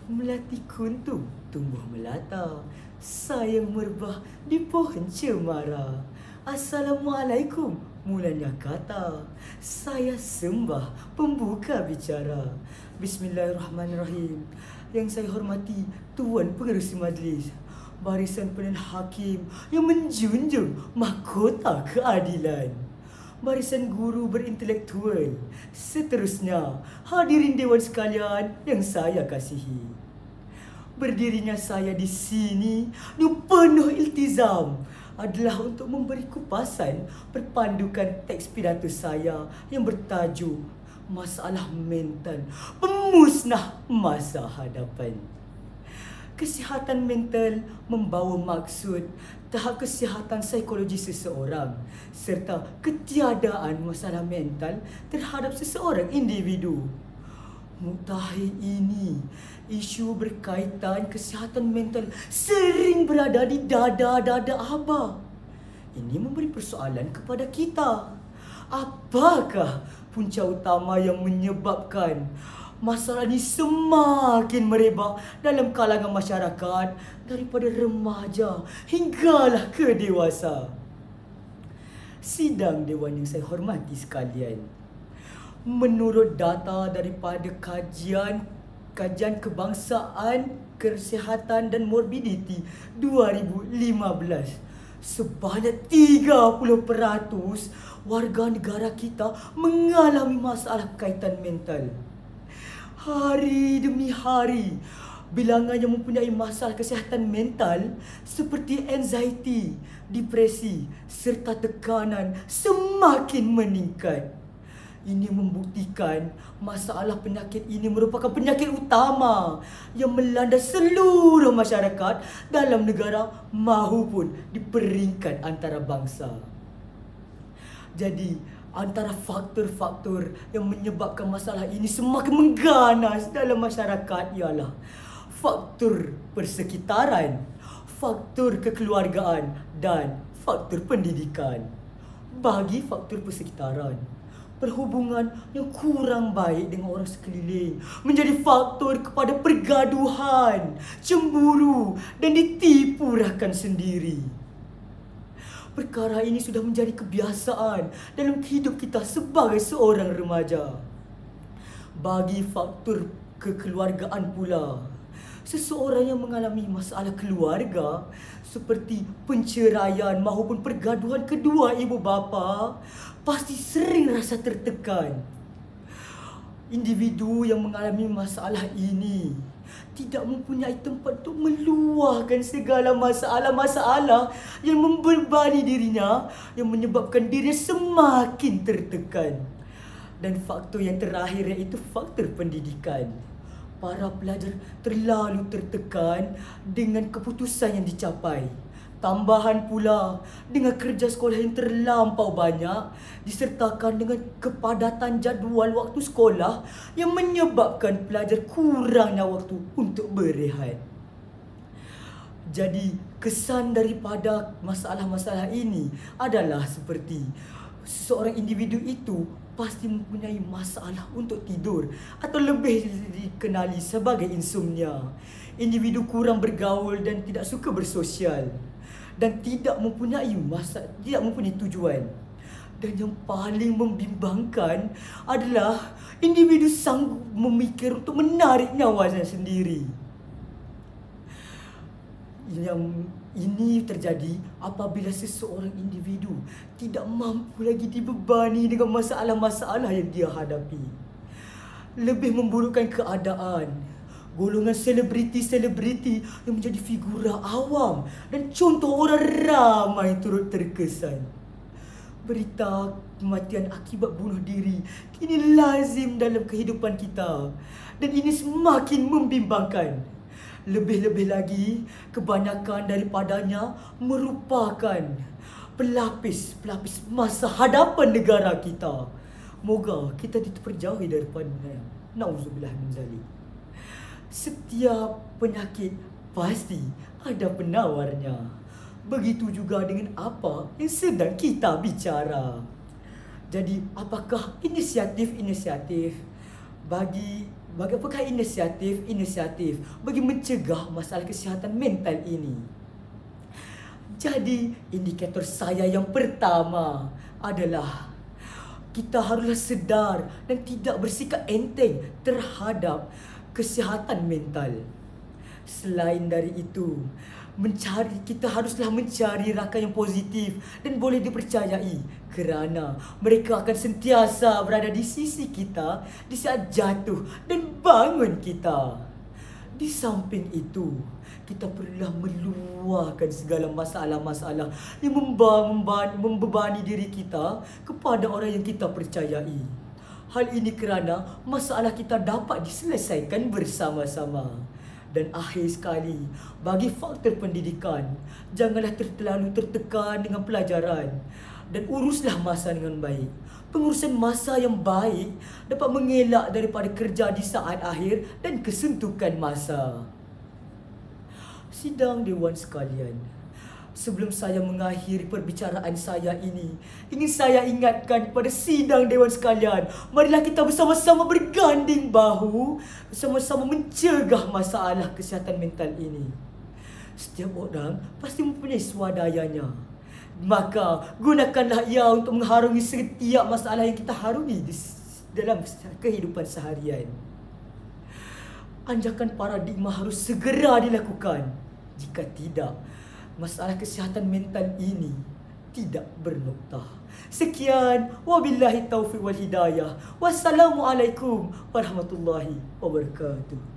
Melati kuntu tumbuh melata, sayang merbah di pohon cemara. Assalamualaikum mulanya kata, saya sembah pembuka bicara. Bismillahirrahmanirrahim. Yang saya hormati Tuan Pengerusi Majlis, barisan pilihan hakim yang menjunjung mahkota keadilan, barisan guru berintelektual, seterusnya hadirin dewan sekalian yang saya kasihi. Berdirinya saya di sini dengan penuh iltizam adalah untuk memberi kupasan perpandukan teks pidato saya yang bertajuk Masalah Mental Pemusnah Masa Hadapan. Kesihatan mental membawa maksud tahap kesihatan psikologi seseorang serta ketiadaan masalah mental terhadap seseorang individu. Mutakhir ini, isu berkaitan kesihatan mental sering berada di dada-dada Abah. Ini memberi persoalan kepada kita. Apakah punca utama yang menyebabkan masalah ini semakin merebak dalam kalangan masyarakat daripada remaja hinggalah ke dewasa? Sidang Dewan yang saya hormati sekalian, menurut data daripada kajian kebangsaan, kesihatan dan morbiditi 2015, sebanyak 30% warga negara kita mengalami masalah berkaitan mental. Hari demi hari, bilangan yang mempunyai masalah kesihatan mental seperti anxiety, depresi serta tekanan semakin meningkat. Ini membuktikan masalah penyakit ini merupakan penyakit utama yang melanda seluruh masyarakat dalam negara maupun di peringkat antarabangsa. Jadi, antara faktor-faktor yang menyebabkan masalah ini semakin mengganas dalam masyarakat ialah faktor persekitaran, faktor kekeluargaan dan faktor pendidikan. Bagi faktor persekitaran, perhubungan yang kurang baik dengan orang sekeliling menjadi faktor kepada pergaduhan, cemburu dan ditipu rakan sendiri. Perkara ini sudah menjadi kebiasaan dalam hidup kita sebagai seorang remaja. Bagi faktor kekeluargaan pula, seseorang yang mengalami masalah keluarga seperti penceraian maupun pergaduhan kedua ibu bapa pasti sering rasa tertekan. Individu yang mengalami masalah ini tidak mempunyai tempat untuk meluahkan segala masalah-masalah yang membebani dirinya, yang menyebabkan dirinya semakin tertekan. Dan faktor yang terakhir iaitu faktor pendidikan. Para pelajar terlalu tertekan dengan keputusan yang dicapai. Tambahan pula dengan kerja sekolah yang terlampau banyak disertakan dengan kepadatan jadual waktu sekolah yang menyebabkan pelajar kurangnya waktu untuk berehat. Jadi, kesan daripada masalah-masalah ini adalah seperti seseorang individu itu pasti mempunyai masalah untuk tidur atau lebih dikenali sebagai insomnia. Individu kurang bergaul dan tidak suka bersosial dan tidak mempunyai tujuan. Dan yang paling membimbangkan adalah individu sanggup memikir untuk menarik nyawanya sendiri. Yang ini terjadi apabila seseorang individu tidak mampu lagi dibebani dengan masalah-masalah yang dia hadapi. Lebih memburukkan keadaan, golongan selebriti-selebriti yang menjadi figura awam dan contoh orang ramai turut terkesan. Berita kematian akibat bunuh diri kini lazim dalam kehidupan kita dan ini semakin membimbangkan. Lebih-lebih lagi, kebanyakan daripadanya merupakan pelapis-pelapis masa hadapan negara kita. Moga kita terjauhi daripadanya. Nauzubillah min zalik. Setiap penyakit pasti ada penawarnya. Begitu juga dengan apa yang sedang kita bicara. Jadi, apakah inisiatif-inisiatif bagi Bagaimanakah inisiatif bagi mencegah masalah kesihatan mental ini? Jadi, indikator saya yang pertama adalah kita haruslah sedar dan tidak bersikap enteng terhadap kesihatan mental. Selain dari itu, kita haruslah mencari rakan yang positif dan boleh dipercayai, kerana mereka akan sentiasa berada di sisi kita di saat jatuh dan bangun kita. Di samping itu, kita perlulah meluahkan segala masalah-masalah yang membebani diri kita kepada orang yang kita percayai. Hal ini kerana masalah kita dapat diselesaikan bersama-sama. Dan akhir sekali, bagi faktor pendidikan, janganlah terlalu tertekan dengan pelajaran dan uruslah masa dengan baik. Pengurusan masa yang baik dapat mengelak daripada kerja di saat akhir dan kesuntukan masa. Sidang Dewan sekalian, sebelum saya mengakhiri perbicaraan saya ini, ingin saya ingatkan kepada sidang Dewan sekalian, marilah kita bersama-sama berganding bahu, bersama-sama mencegah masalah kesihatan mental ini. Setiap orang pasti mempunyai swadayanya. Maka gunakanlah ia untuk mengharungi setiap masalah yang kita harungi dalam kehidupan seharian. Anjakan paradigma harus segera dilakukan. Jika tidak, masalah kesihatan mental ini tidak bernoktah. Sekian, wabillahi taufiq wal hidayah. Wassalamualaikum warahmatullahi wabarakatuh.